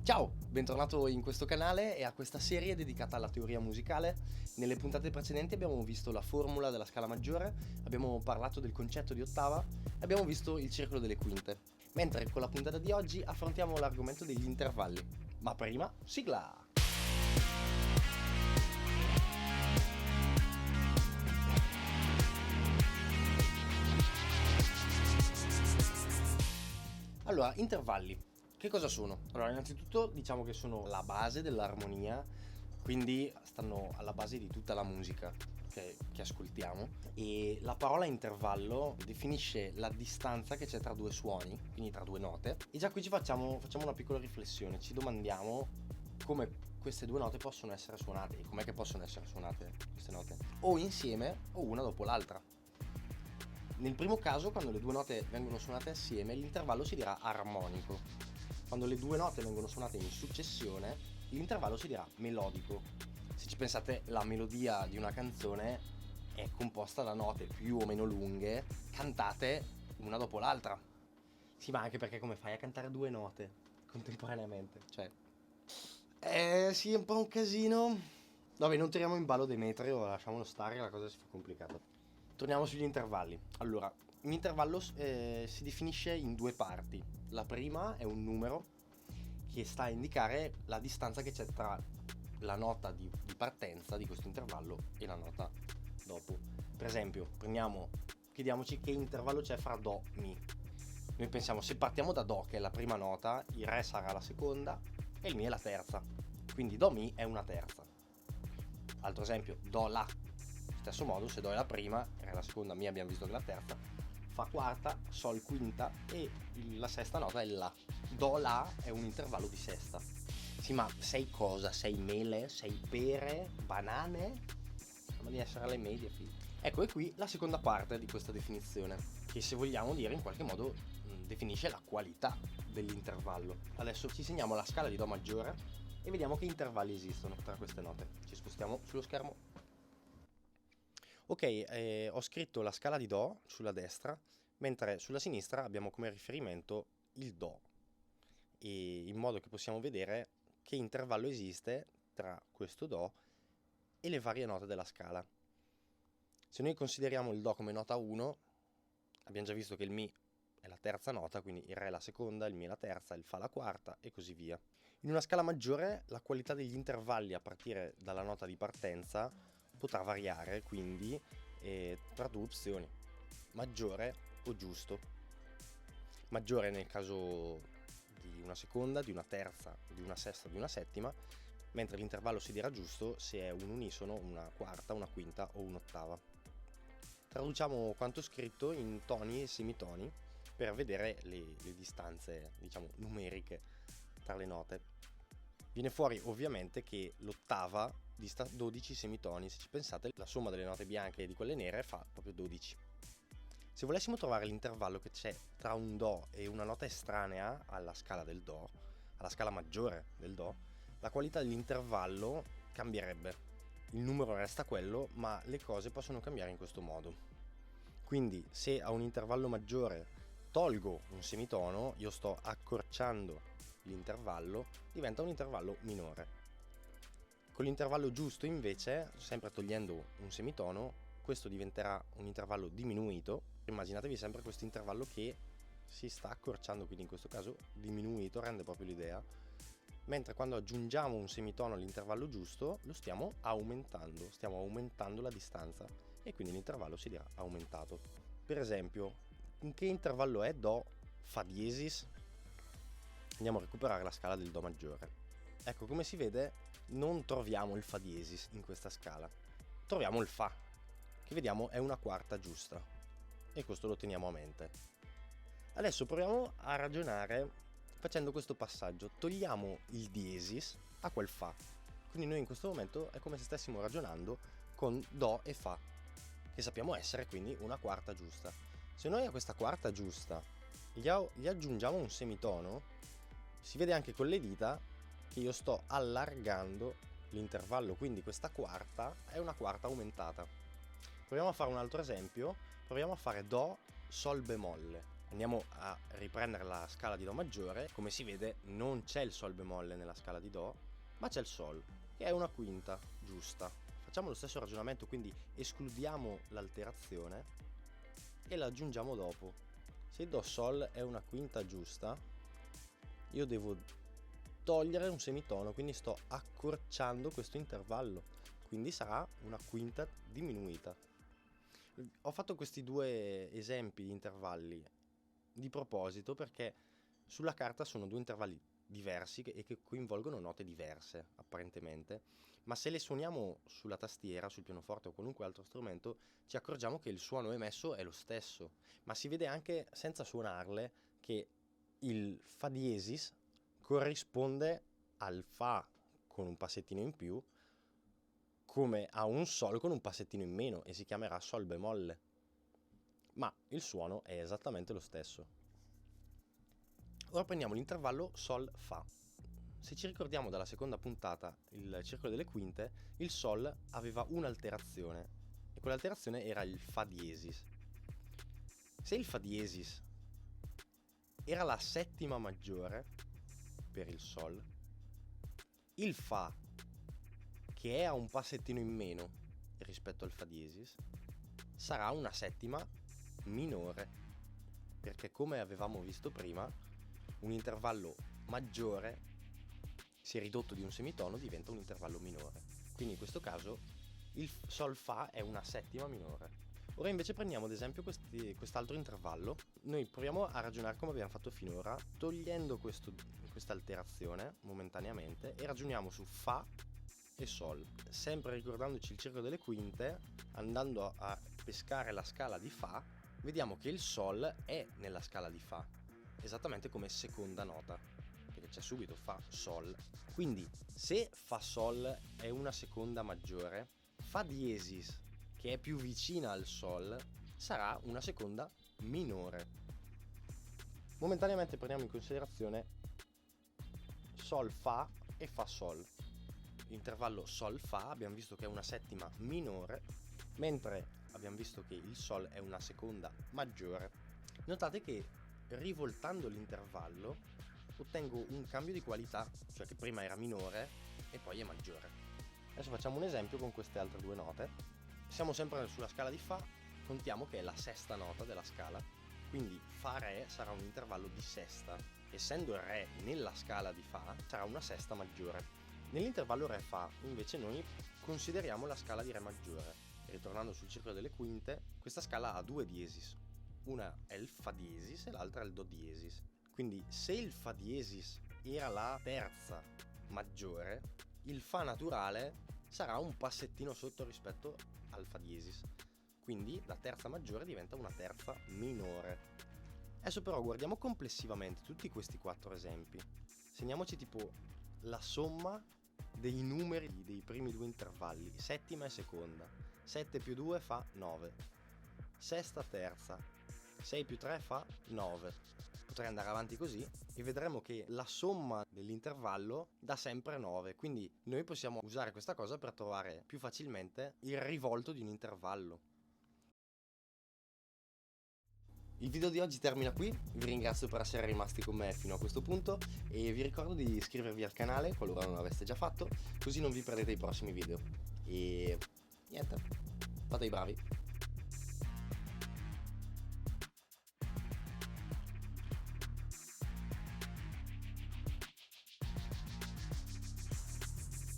Ciao, bentornato in questo canale e a questa serie dedicata alla teoria musicale. Nelle puntate precedenti abbiamo visto la formula della scala maggiore, abbiamo parlato del concetto di ottava e abbiamo visto il circolo delle quinte. Mentre con la puntata di oggi affrontiamo l'argomento degli intervalli. Ma prima, sigla! Allora, intervalli. Che cosa sono? Allora, innanzitutto diciamo che sono la base dell'armonia, quindi stanno alla base di tutta la musica che ascoltiamo. E la parola intervallo definisce la distanza che c'è tra due suoni, quindi tra due note. E già qui facciamo una piccola riflessione, ci domandiamo come queste due note possono essere suonate e com'è che possono essere suonate queste note, o insieme o una dopo l'altra. Nel primo caso, quando le due note vengono suonate assieme, l'intervallo si dirà armonico. Quando le due note vengono suonate in successione, l'intervallo si dirà melodico. Se ci pensate, la melodia di una canzone è composta da note più o meno lunghe, cantate una dopo l'altra. Sì, ma anche perché come fai a cantare due note contemporaneamente? Sì, è un po' un casino. Vabbè, non tiriamo in ballo Demetrio, lasciamolo stare, la cosa si fa complicata. Torniamo sugli intervalli. Allora, un intervallo si definisce in due parti. La prima è un numero che sta a indicare la distanza che c'è tra la nota di partenza di questo intervallo e la nota dopo. Per esempio, chiediamoci che intervallo c'è fra Do e Mi. Noi pensiamo, se partiamo da Do, che è la prima nota, il Re sarà la seconda e il Mi è la terza. Quindi Do Mi è una terza. Altro esempio, Do La. Stesso modo, se Do è la prima, Re la seconda, Mi abbiamo visto che è la terza, Fa quarta, Sol quinta e la sesta nota è La. Do La è un intervallo di sesta. Sì, ma sei cosa? Sei mele? Sei pere? Banane? Sembra di essere alle medie, figlio. Ecco, e qui la seconda parte di questa definizione, che se vogliamo dire in qualche modo definisce la qualità dell'intervallo. Adesso ci segniamo la scala di Do maggiore e vediamo che intervalli esistono tra queste note. Ci spostiamo sullo schermo. Ok, ho scritto la scala di Do sulla destra, mentre sulla sinistra abbiamo come riferimento il Do, e in modo che possiamo vedere che intervallo esiste tra questo Do e le varie note della scala. Se noi consideriamo il Do come nota 1, abbiamo già visto che il Mi è la terza nota, quindi il Re è la seconda, il Mi è la terza, il Fa la quarta e così via. In una scala maggiore la qualità degli intervalli a partire dalla nota di partenza potrà variare, quindi tra due opzioni, maggiore o giusto. Maggiore nel caso di una seconda, di una terza, di una sesta, di una settima, mentre l'intervallo si dirà giusto se è un unisono, una quarta, una quinta o un'ottava. Traduciamo quanto scritto in toni e semitoni per vedere le distanze, diciamo, numeriche tra le note. Viene fuori ovviamente che l'ottava dista 12 semitoni. Se ci pensate, la somma delle note bianche e di quelle nere fa proprio 12. Se volessimo trovare l'intervallo che c'è tra un Do e una nota estranea alla scala del Do, alla scala maggiore del Do, la qualità dell'intervallo cambierebbe. Il numero resta quello, ma le cose possono cambiare in questo modo. Quindi, se a un intervallo maggiore tolgo un semitono, io sto accorciando l'intervallo, diventa un intervallo minore. Con l'intervallo giusto invece, sempre togliendo un semitono, questo diventerà un intervallo diminuito. Immaginatevi sempre questo intervallo che si sta accorciando, quindi in questo caso diminuito rende proprio l'idea, mentre quando aggiungiamo un semitono all'intervallo giusto lo stiamo aumentando la distanza e quindi l'intervallo si dirà aumentato. Per esempio, in che intervallo è Do Fa diesis? Andiamo a recuperare la scala del Do maggiore. Ecco, come si vede non troviamo il Fa diesis in questa scala, troviamo il Fa, che vediamo è una quarta giusta, e questo lo teniamo a mente. Adesso proviamo a ragionare facendo questo passaggio, togliamo il diesis a quel Fa, quindi noi in questo momento è come se stessimo ragionando con Do e Fa, che sappiamo essere quindi una quarta giusta. Se noi a questa quarta giusta gli aggiungiamo un semitono, si vede anche con le dita che io sto allargando l'intervallo, quindi questa quarta è una quarta aumentata. Proviamo a fare un altro esempio, proviamo a fare Do Sol bemolle. Andiamo a riprendere la scala di Do maggiore. Come si vede non c'è il Sol bemolle nella scala di Do, ma c'è il Sol, che è una quinta giusta. Facciamo lo stesso ragionamento, quindi escludiamo l'alterazione e la aggiungiamo dopo. Se Do Sol è una quinta giusta, io devo togliere un semitono, quindi sto accorciando questo intervallo, quindi sarà una quinta diminuita. Ho fatto questi due esempi di intervalli di proposito perché sulla carta sono due intervalli diversi e che coinvolgono note diverse apparentemente, ma se le suoniamo sulla tastiera, sul pianoforte o qualunque altro strumento ci accorgiamo che il suono emesso è lo stesso, ma si vede anche senza suonarle che il Fa diesis corrisponde al Fa con un passettino in più come a un Sol con un passettino in meno e si chiamerà Sol bemolle, ma il suono è esattamente lo stesso. Ora prendiamo l'intervallo Sol Fa. Se ci ricordiamo dalla seconda puntata, il circolo delle quinte, il Sol aveva un'alterazione e quell'alterazione era il Fa diesis. Se il Fa diesis era la settima maggiore per il Sol, il Fa, che è a un passettino in meno rispetto al Fa diesis, sarà una settima minore, perché come avevamo visto prima, un intervallo maggiore, se ridotto di un semitono, diventa un intervallo minore. Quindi in questo caso il Sol Fa è una settima minore. Ora invece prendiamo ad esempio quest'altro intervallo. Noi proviamo a ragionare come abbiamo fatto finora, togliendo questa alterazione momentaneamente, e ragioniamo su Fa e Sol, sempre ricordandoci il circolo delle quinte. Andando a pescare la scala di Fa, vediamo che il Sol è nella scala di Fa, esattamente come seconda nota, perché c'è subito Fa Sol. Quindi se Fa Sol è una seconda maggiore, Fa diesis, che è più vicina al Sol, sarà una seconda minore. Momentaneamente prendiamo in considerazione Sol Fa e Fa Sol. L'intervallo Sol Fa abbiamo visto che è una settima minore, mentre abbiamo visto che il Sol è una seconda maggiore. Notate che rivoltando l'intervallo ottengo un cambio di qualità, cioè che prima era minore e poi è maggiore. Adesso facciamo un esempio con queste altre due note. Siamo sempre sulla scala di Fa, contiamo che è la sesta nota della scala, quindi Fa Re sarà un intervallo di sesta. Essendo il Re nella scala di Fa, sarà una sesta maggiore. Nell'intervallo Re Fa invece noi consideriamo la scala di Re maggiore. Ritornando sul circolo delle quinte, questa scala ha due diesis, una è il Fa diesis e l'altra è il Do diesis. Quindi se il Fa diesis era la terza maggiore, il Fa naturale sarà un passettino sotto rispetto al Fa diesis, quindi la terza maggiore diventa una terza minore. Adesso però guardiamo complessivamente tutti questi quattro esempi. Segniamoci tipo la somma dei numeri dei primi due intervalli, settima e seconda. 7 più 2 fa 9, sesta terza, 6 più 3 fa 9. Potrei andare avanti così e vedremo che la somma dell'intervallo dà sempre 9, quindi noi possiamo usare questa cosa per trovare più facilmente il rivolto di un intervallo. Il video di oggi termina qui, vi ringrazio per essere rimasti con me fino a questo punto e vi ricordo di iscrivervi al canale qualora non l'aveste già fatto, così non vi perdete i prossimi video. E niente, fate i bravi.